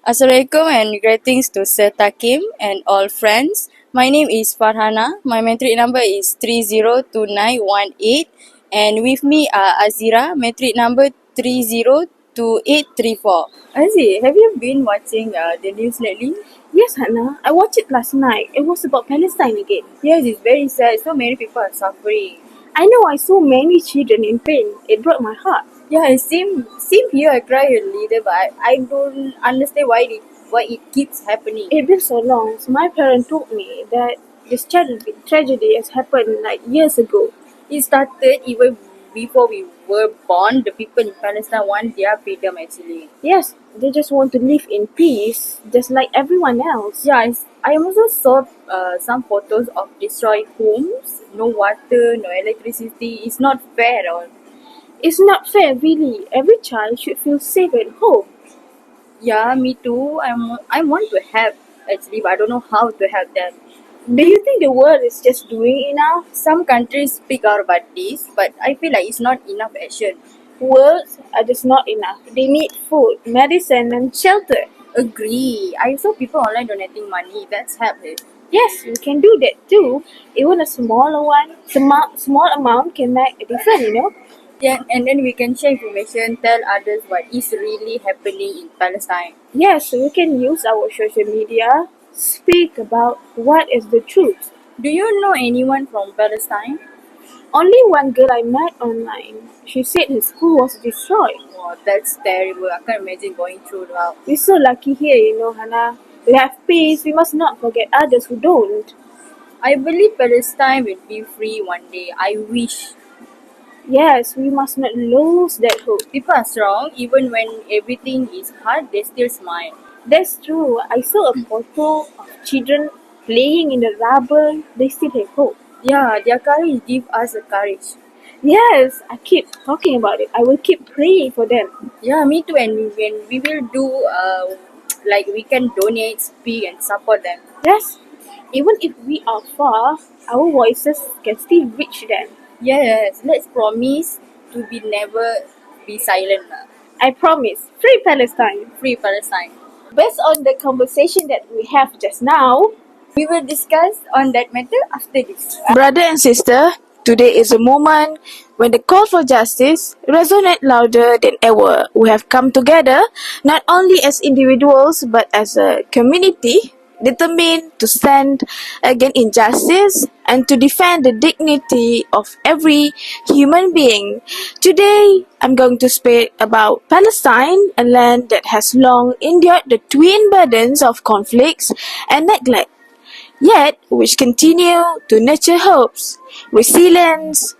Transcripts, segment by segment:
Assalamualaikum and greetings to Sir Takim and all friends. My name is Farhana. My metric number is 302918 and with me are AZIRAH, metric number 302834. Azir, have you been watching the news lately? Yes, Hannah. I watched it last night. It was about Palestine again. Yes, it's very sad. So many people are suffering. I know I saw many children in pain. It broke my heart. Yeah, same here. I cry a little, but I don't understand why it keeps happening. It's been so long. So my parents told me that this tragedy has happened like years ago. It started even before we were born. The people in Palestine want their freedom actually. Yes, they just want to live in peace, just like everyone else. Yeah, I also saw some photos of destroyed homes, no water, no electricity. It's not fair at all. It's not fair, really. Every child should feel safe at home. Yeah, me too. I want to help actually, but I don't know how to help them. Do you think the world is just doing enough? Some countries speak out about this, but I feel like it's not enough action. Words are just not enough. They need food, medicine, and shelter. Agree. I saw people online donating money. That's helpful. Yes, we can do that too. Even a small amount can make a difference. Yeah, and then we can share information, tell others what is really happening in Palestine. Yes, we can use our social media, speak about what is the truth. Do you know anyone from Palestine? Only one girl I met online. She said her school was destroyed. Oh, that's terrible. I can't imagine going through that. We're so lucky here, Hannah. We have peace. We must not forget others who don't. I believe Palestine will be free one day. I wish. Yes, we must not lose that hope. People are strong. Even when everything is hard, they still smile. That's true. I saw a photo of children playing in the rubble. They still have hope. Yeah, their courage gives us a courage. Yes, I keep talking about it. I will keep praying for them. Yeah, me too. And when we will do, like we can donate, speak, and support them. Yes, even if we are far, our voices can still reach them. Yes, let's promise to be never be silent. I promise. Free Palestine. Free Palestine. Based on the conversation that we have just now, We will discuss on that matter after this. brother and sister, today is a moment when the call for justice resonates louder than ever. We have come together not only as individuals but as a community determined to stand against injustice and to defend the dignity of every human being. Today, I'm going to speak about Palestine, a land that has long endured the twin burdens of conflicts and neglect, yet which continue to nurture hopes, resilience,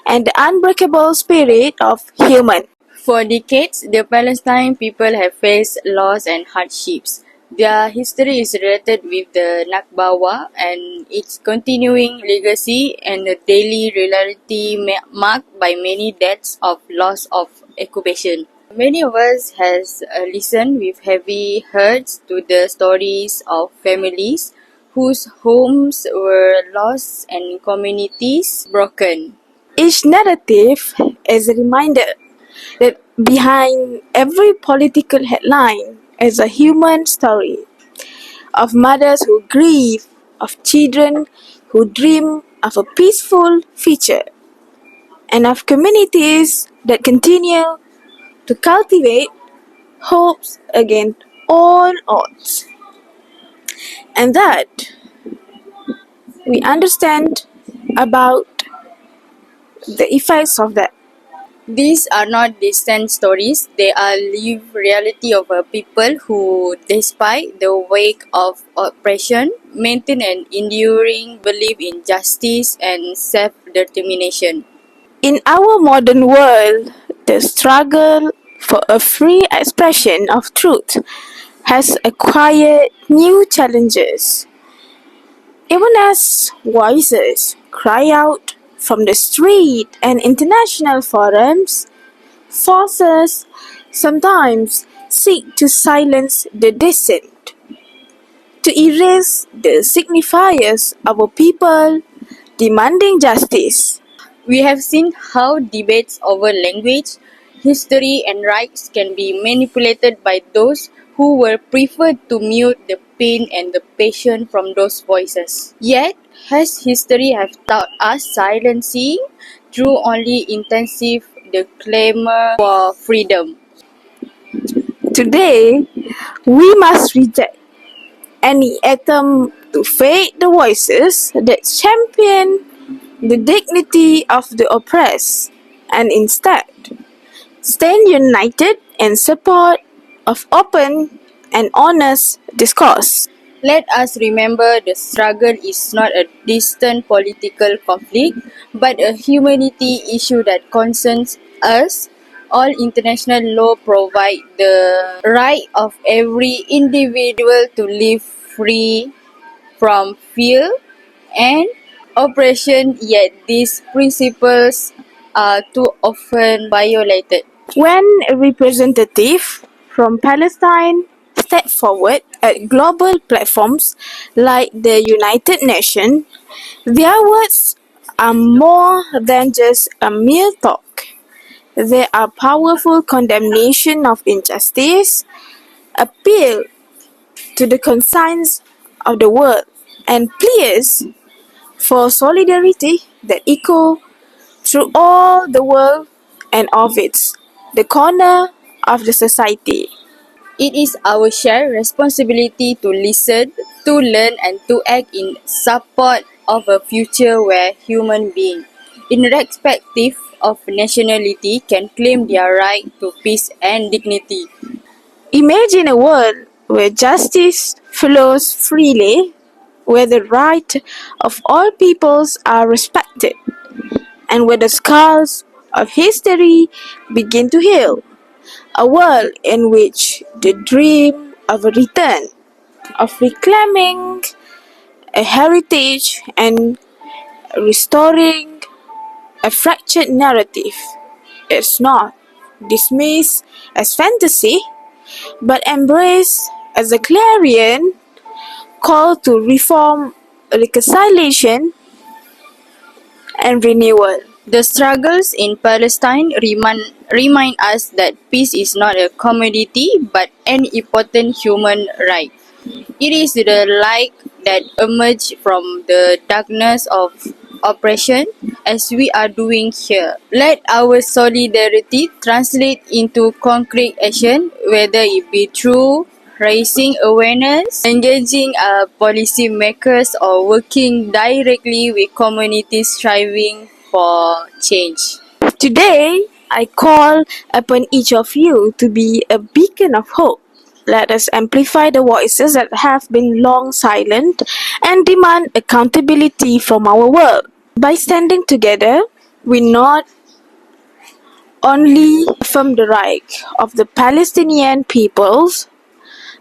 and the unbreakable spirit of human. For decades, the Palestine people have faced loss and hardships. Their history is related with the Nakba War and its continuing legacy and the daily reality marked by many deaths of loss of occupation. Many of us has listened with heavy hearts to the stories of families whose homes were lost and communities broken. Each narrative is a reminder that behind every political headline is a human story of mothers who grieve, of children who dream of a peaceful future, and of communities that continue to cultivate hopes against all odds. And that we understand about the effects of that. These are not distant stories, they are lived reality of a people who, despite the wake of oppression, maintain an enduring belief in justice and self-determination. In our modern world, the struggle for a free expression of truth has acquired new challenges. Even as voices cry out from the street and international forums, forces sometimes seek to silence the dissent, to erase the signifiers of a people demanding justice. We have seen how debates over language, history, and rights can be manipulated by those who will prefer to mute the pain and the passion from those voices. Yet, has history have taught us silencing through only intensive the clamor for freedom? Today, we must reject any attempt to fade the voices that champion the dignity of the oppressed and instead stand united in support of open and honest discourse. Let us remember the struggle is not a distant political conflict, but a humanity issue that concerns us. All international law provide the right of every individual to live free from fear and oppression, yet these principles are too often violated. When a representative from Palestine step forward at global platforms like the United Nations, their words are more than just a mere talk. They are powerful condemnation of injustice, appeal to the conscience of the world, and pleas for solidarity that echo through all the world and of its the corner of the society. It is our shared responsibility to listen, to learn, and to act in support of a future where human beings, irrespective of nationality, can claim their right to peace and dignity. Imagine a world where justice flows freely, where the rights of all peoples are respected, and where the scars of history begin to heal. A world in which the dream of a return, of reclaiming a heritage and restoring a fractured narrative is not dismissed as fantasy, but embraced as a clarion call to reform, reconciliation, and renewal. The struggles in Palestine remind us that peace is not a commodity but an important human right. It is the light that emerges from the darkness of oppression as we are doing here. Let our solidarity translate into concrete action, whether it be through raising awareness, engaging policymakers, or working directly with communities striving for change. Today, I call upon each of you to be a beacon of hope. Let us amplify the voices that have been long silent and demand accountability from our world. By standing together, we not only affirm the right of the Palestinian peoples,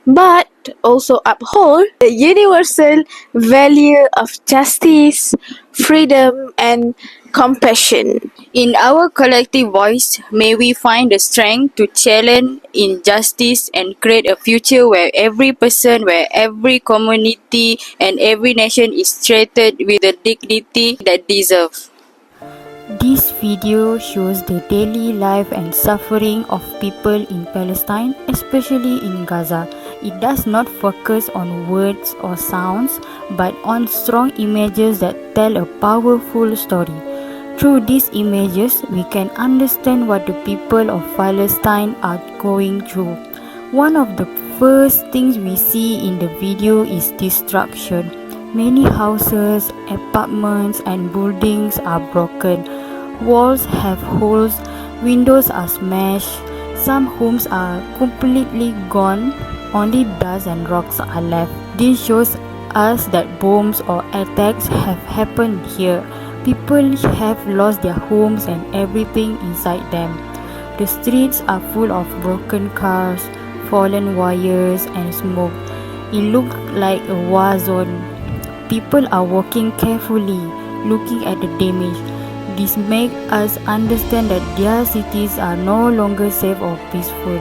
but also uphold the universal value of justice, freedom, and compassion. In our collective voice, may we find the strength to challenge injustice and create a future where every person, where every community, and every nation is treated with the dignity that deserves. This video shows the daily life and suffering of people in Palestine, especially in Gaza. It does not focus on words or sounds, but on strong images that tell a powerful story. Through these images, we can understand what the people of Palestine are going through. One of the first things we see in the video is destruction. Many houses, apartments, and buildings are broken. Walls have holes, windows are smashed, some homes are completely gone, only dust and rocks are left. This shows us that bombs or attacks have happened here. People have lost their homes and everything inside them. The streets are full of broken cars, fallen wires, and smoke. It looks like a war zone. People are walking carefully, looking at the damage. This makes us understand that their cities are no longer safe or peaceful.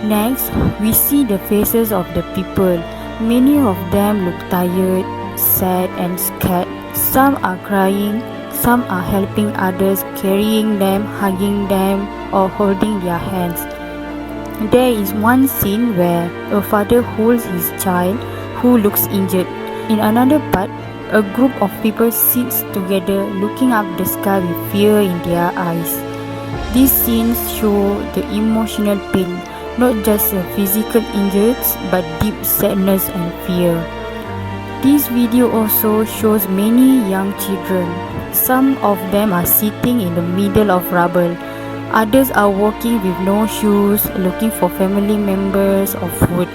Next, we see the faces of the people. Many of them look tired, sad, and scared. Some are crying, some are helping others, carrying them, hugging them, or holding their hands. There is one scene where a father holds his child who looks injured. In another part, a group of people sits together looking up the sky with fear in their eyes. These scenes show the emotional pain, not just physical injuries but deep sadness and fear. This video also shows many young children. Some of them are sitting in the middle of rubble. Others are walking with no shoes, looking for family members or food.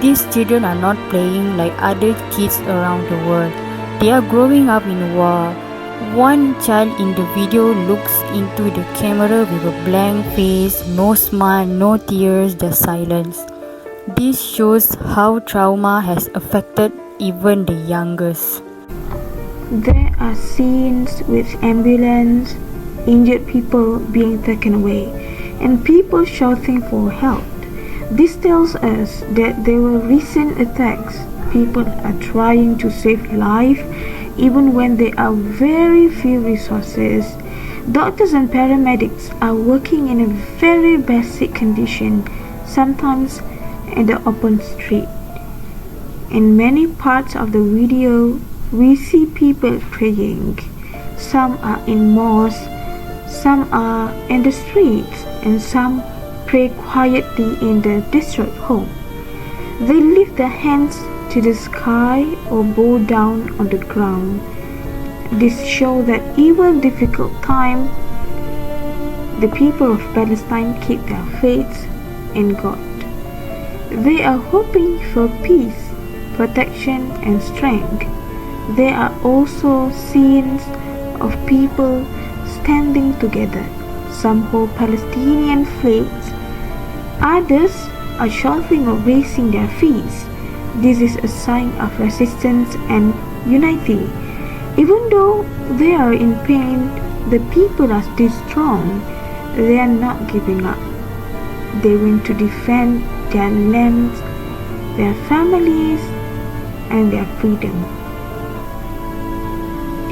These children are not playing like other kids around the world. They are growing up in war. One child in the video looks into the camera with a blank face, no smile, no tears, just silence. This shows how trauma has affected even the youngest. There are scenes with ambulance, injured people being taken away, and people shouting for help. This tells us that there were recent attacks. People are trying to save life even when there are very few resources. Doctors and paramedics are working in a very basic condition, sometimes in the open street. In many parts of the video, we see people praying. Some are in mosques, some are in the streets, and some pray quietly in the destroyed home. They lift their hands to the sky or bow down on the ground. This shows that even difficult time, the people of Palestine keep their faith in God. They are hoping for peace, protection, and strength. There are also scenes of people standing together. Some hold Palestinian flags. Others are shouting or raising their fists. This is a sign of resistance and unity. Even though they are in pain, the people are still strong. They are not giving up. They want to defend their lands, their families, and their freedom.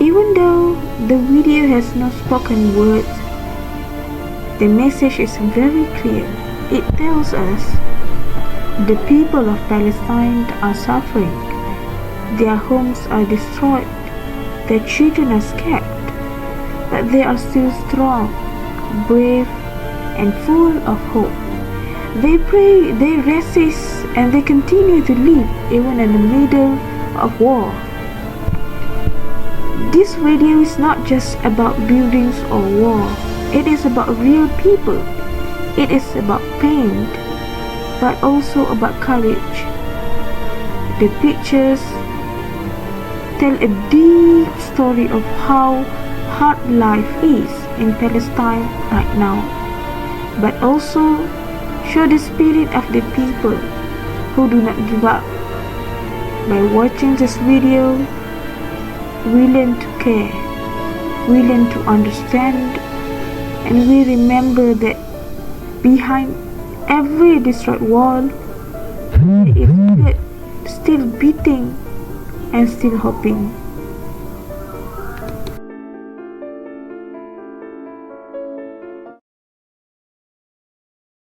Even though the video has no spoken words, the message is very clear. It tells us the people of Palestine are suffering. Their homes are destroyed. Their children are scared. But they are still strong, brave, and full of hope. They pray, they resist, and they continue to live even in the middle of war. This video is not just about buildings or war. It is about real people. It is about pain, but also about courage. The pictures tell a deep story of how hard life is in Palestine right now, but also show the spirit of the people who do not give up. By watching this video, we learn to care, we learn to understand, and we remember that behind every destroyed wall, there is God still beating and still hoping.